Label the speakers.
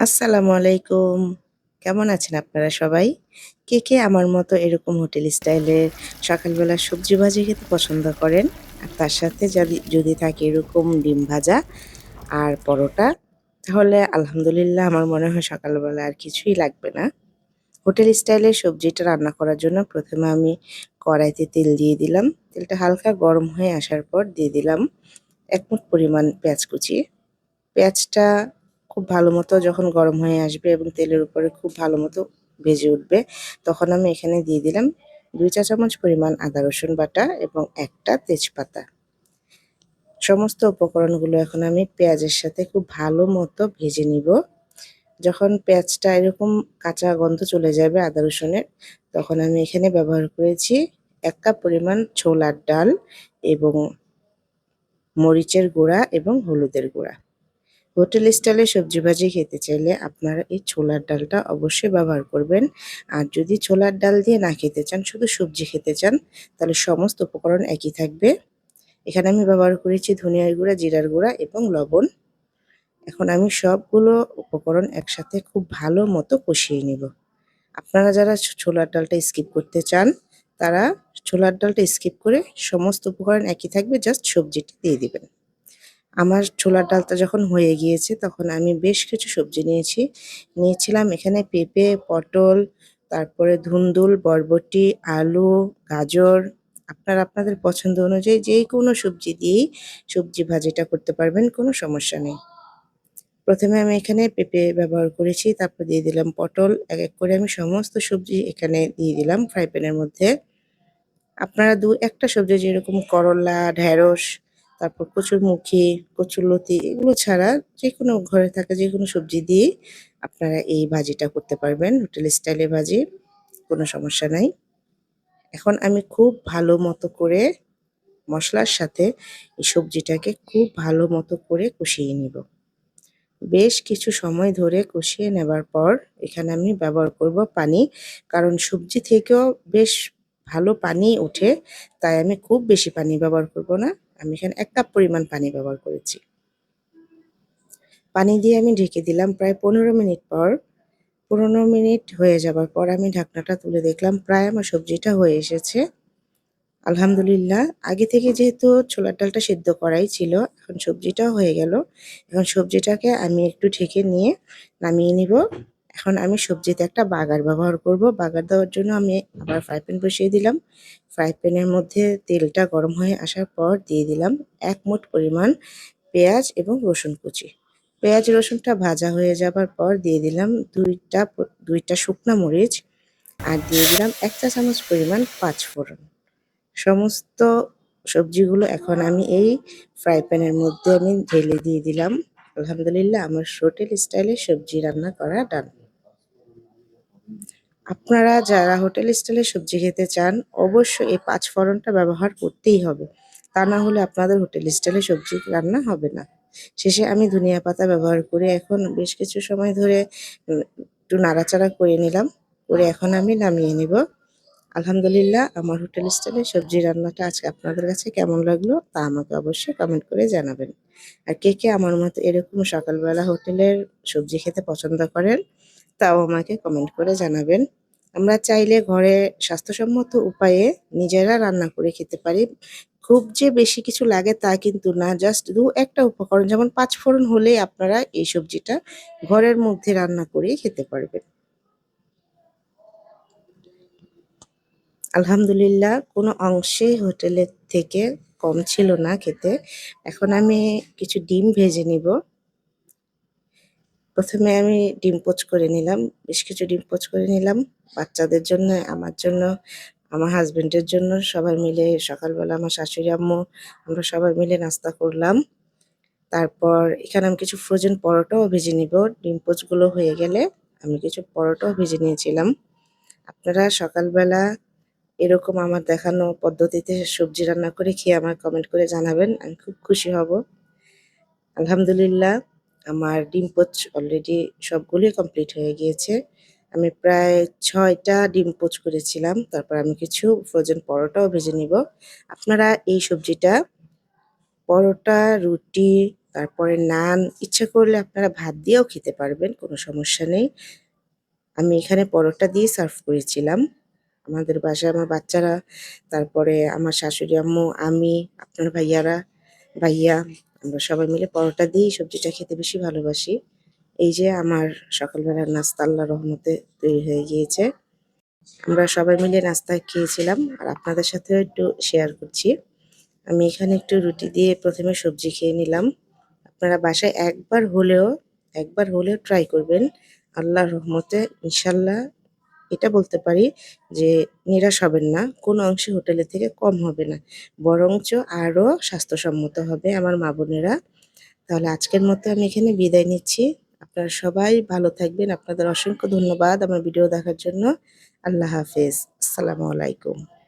Speaker 1: আসসালামু আলাইকুম। কেমন আছেন আপনারা সবাই? কে, কে আমার মতো এরকম হোটেল স্টাইলের সকালবেলা সবজি ভাজি খেতে পছন্দ করেন? আর তার সাথে যদি থাকে এরকম ডিম ভাজা আর পরোটা, তাহলে আলহামদুলিল্লাহ আমার মনে হয় সকালবেলা আর কিছুই লাগবে না। হোটেল স্টাইলের সবজিটা রান্না করার জন্য ১ম এ আমি কড়াইতে তেল দিয়ে দিলাম। তেলটা হালকা গরম হয়ে আসার পর দিয়ে দিলাম ১ মুঠ পরিমাণ পেঁয়াজ কুচি। পেঁয়াজটা খুব ভালো মতো যখন গরম হয়ে আসবে এবং তেলের উপরে খুব ভালো মতো ভেজে উঠবে, তখন আমি এখানে দিয়ে দিলাম ২ চা চামচ পরিমাণ আদা রসুন বাটা এবং ১ টা তেজপাতা। সমস্ত উপকরণগুলো এখন আমি পেঁয়াজের সাথে খুব ভালো মতো ভেজে নিব। যখন পেঁয়াজটা এরকম কাঁচা গন্ধ চলে যাবে আদা রসুনের, তখন আমি এখানে ব্যবহার করেছি ১ কাপ পরিমাণ ছোলার ডাল এবং মরিচের গুঁড়া এবং হলুদের গুঁড়া। হোটেল স্টাইলে সবজি ভাজি খেতে চাইলে আপনারা এই ছোলার ডালটা অবশ্যই ব্যবহার করবেন। আর যদি ছোলার ডাল দিয়ে না খেতে চান, শুধু সবজি খেতে চান, তাহলে সমস্ত উপকরণ একই থাকবে। এখানে আমি ব্যবহার করেছি ধনিয়ার গুঁড়া, জিরার গুঁড়া এবং লবণ। এখন আমি সবগুলো উপকরণ একসাথে খুব ভালো মতো কষিয়ে নিব। আপনারা যারা ছোলার ডালটা স্কিপ করতে চান, তারা ছোলার ডালটা স্কিপ করে সমস্ত উপকরণ একই থাকবে, জাস্ট সবজিটা দিয়ে দিবেন। আমার ছোলার ডালটা যখন হয়ে গিয়েছে তখন আমি বেশ কিছু সবজি নিয়েছিলাম এখানে পেঁপে, পটল, তারপরে ধুন্দুল, বরবটি, আলু, গাজর। আপনারা আপনাদের পছন্দ অনুযায়ী যেকোনো সবজি দিয়েই সবজি ভাজিটা করতে পারবেন, কোনো সমস্যা নেই। ১ম এ আমি এখানে পেঁপে ব্যবহার করেছি, তারপর দিয়ে দিলাম পটল। এক, এক করে আমি সমস্ত সবজি এখানে দিয়ে দিলাম ফ্রাই প্যানের মধ্যে। আপনারা ২-১ টা সবজি যেরকম করলা, ঢেঁড়স, তারপর কচুরমুখী, কচুরলতি এগুলো ছাড়া যেকোনো ঘরে থাকা যেকোনো সবজি দিয়েই আপনারা এই ভাজিটা করতে পারবেন। হোটেল স্টাইলে ভাজি, কোনো সমস্যা নাই। এখন আমি খুব ভালো মতো করে মসলার সাথে এই সবজিটাকে খুব ভালো মতো করে কষিয়ে নিব। বেশ কিছু সময় ধরে কষিয়ে নেবার পর এখানে আমি ব্যবহার করব পানি। কারণ সবজি থেকেও বেশ ভালো পানি ওঠে। তাই আমি খুব বেশি পানি ব্যবহার করব না। আমি এখানে ১ কাপ পরিমাণ পানি ব্যবহার করেছি। পানি দিয়ে আমি ঢেকে দিলাম প্রায় ১৫ মিনিট পর। ১৫ মিনিট হয়ে যাবার পর আমি ঢাকনাটা তুলে দেখলাম প্রায় আমার সবজিটা হয়ে এসেছে। আলহামদুলিল্লাহ, আগে থেকে যেহেতু ছোলার ডালটা সেদ্ধ করাই ছিল, এখন সবজিটাও হয়ে গেল। এখন সবজিটাকে আমি একটু ঢেকে নিয়ে নামিয়ে নিব। এখন আমি সবজিতে একটা বাগার ব্যবহার করব। বাগার দেওয়ার জন্য আমি আবার ফ্রাই প্যান বসিয়ে দিলাম। ফ্রাই প্যানের মধ্যে তেলটা গরম হয়ে আসার পর দিয়ে দিলাম ১ মুঠ পরিমাণ পেঁয়াজ এবং রসুন কুচি। পেঁয়াজ রসুনটা ভাজা হয়ে যাবার পর দিয়ে দিলাম ২ টা শুকনা মরিচ আর দিয়ে দিলাম ১ চা চামচ পরিমাণ পাঁচফোড়ন। সমস্ত সবজিগুলো এখন আমি এই ফ্রাই প্যানের মধ্যে আমি ঢেলে দিয়ে দিলাম। আলহামদুলিল্লাহ, আমার হোটেল স্টাইলে সবজি রান্না করা ডান। আপনারা যারা হোটেল স্টাইলে সবজি খেতে চান, অবশ্যই এই পাঁচফোড়নটা ব্যবহার করতেই হবে। তা না হলে আপনাদের হোটেল স্টাইলে সবজি রান্না হবে না। শেষে আমি ধনিয়া পাতা ব্যবহার করে এখন বেশ কিছু সময় ধরে একটু নাড়াচাড়া করে নিলাম। করে এখন আমি নামিয়ে নিব। আলহামদুলিল্লাহ, আমার হোটেল স্টাইলে সবজি রান্নাটা আজকে আপনাদের কাছে কেমন লাগলো তা আমাকে অবশ্যই কমেন্ট করে জানাবেন। আর কে, কে আমার মতো এরকম সকালবেলা হোটেলের সবজি খেতে পছন্দ করেন তাও আমাকে কমেন্ট করে জানাবেন। আমরা চাইলে ঘরে স্বাস্থ্যসম্মত উপায়ে নিজেরা রান্না করে খেতে পারি। খুব যে বেশি কিছু লাগে তা কিন্তু না। জাস্ট ২-১ টা উপকরণ যেমন পাঁচফোড়ন হলেই আপনারা এই সবজিটা ঘরের মধ্যে রান্না করেই খেতে পারবেন। আলহামদুলিল্লাহ, কোনো অংশেই হোটেলের থেকে কম ছিল না খেতে। এখন আমি কিছু ডিম ভেজে নিব। ১ম এ আমি ডিম পোচ করে নিলাম। বেশ কিছু ডিম পোচ করে নিলাম। বাচ্চাদের জন্য, আমার জন্য, আমার হাসব্যান্ডের জন্য সবাই মিলে সকালবেলা আমার শাশুড়ি আম্মু আমরা সবাই মিলে নাস্তা করলাম। তারপর এখানে আমি কিছু ফ্রোজেন পরোটাও ভেজে নিব। ডিম পোচগুলো হয়ে গেলে আমি কিছু পরোটাও ভেজে নিয়েছিলাম। আপনারা সকালবেলা এরকম আমার দেখানো পদ্ধতিতে সবজি রান্না করে খেয়ে আমায় কমেন্ট করে জানাবেন। আমি খুব খুশি হব। আলহামদুলিল্লাহ, আমার ডিম পোচ অলরেডি সবগুলোই কমপ্লিট হয়ে গিয়েছে। আমি প্রায় ৬ টা ডিম পোচ করেছিলাম। তারপর আমি কিছু ফ্রোজেন পরোটাও ভেজে নিব। আপনারা এই সবজিটা পরোটা, রুটি, তারপরে নান, ইচ্ছা করলে আপনারা ভাত দিয়েও খেতে পারবেন, কোনো সমস্যা নেই। আমি এখানে পরোটা দিয়ে সার্ভ করেছিলাম। আমাদের বাসায় আমার বাচ্চারা, তারপরে আমার শাশুড়ি আম্মু, আমি, আপনার ভাইয়া আমরা সবাই মিলে পরোটা দিয়েই সবজিটা খেতে বেশি ভালোবাসি। এই যে আমার সকালবেলার নাস্তা আল্লাহর রহমতে তৈরি হয়ে গিয়েছে। আমরা সবাই মিলে নাস্তা খেয়েছিলাম আর আপনাদের সাথেও একটু শেয়ার করছি। আমি এখানে একটু রুটি দিয়ে ১ম এ সবজি খেয়ে নিলাম। আপনারা বাসায় একবার হলেও ট্রাই করবেন। আল্লাহর রহমতে ইনশাআল্লাহ এটা বলতে পারি যে নিরাশ হবেন না। কোনো অংশে হোটেলের থেকে কম হবে না। বরঞ্চ আরো স্বাস্থ্যসম্মত হবে আমার মা-বোনেরা। তাহলে আজকের মতো আমি এখানে বিদায় নিচ্ছি। আপনারা সবাই ভালো থাকবেন। আপনাদের অসংখ্য ধন্যবাদ আমার ভিডিও দেখার জন্য। আল্লাহ হাফেজ। আসসালামু আলাইকুম।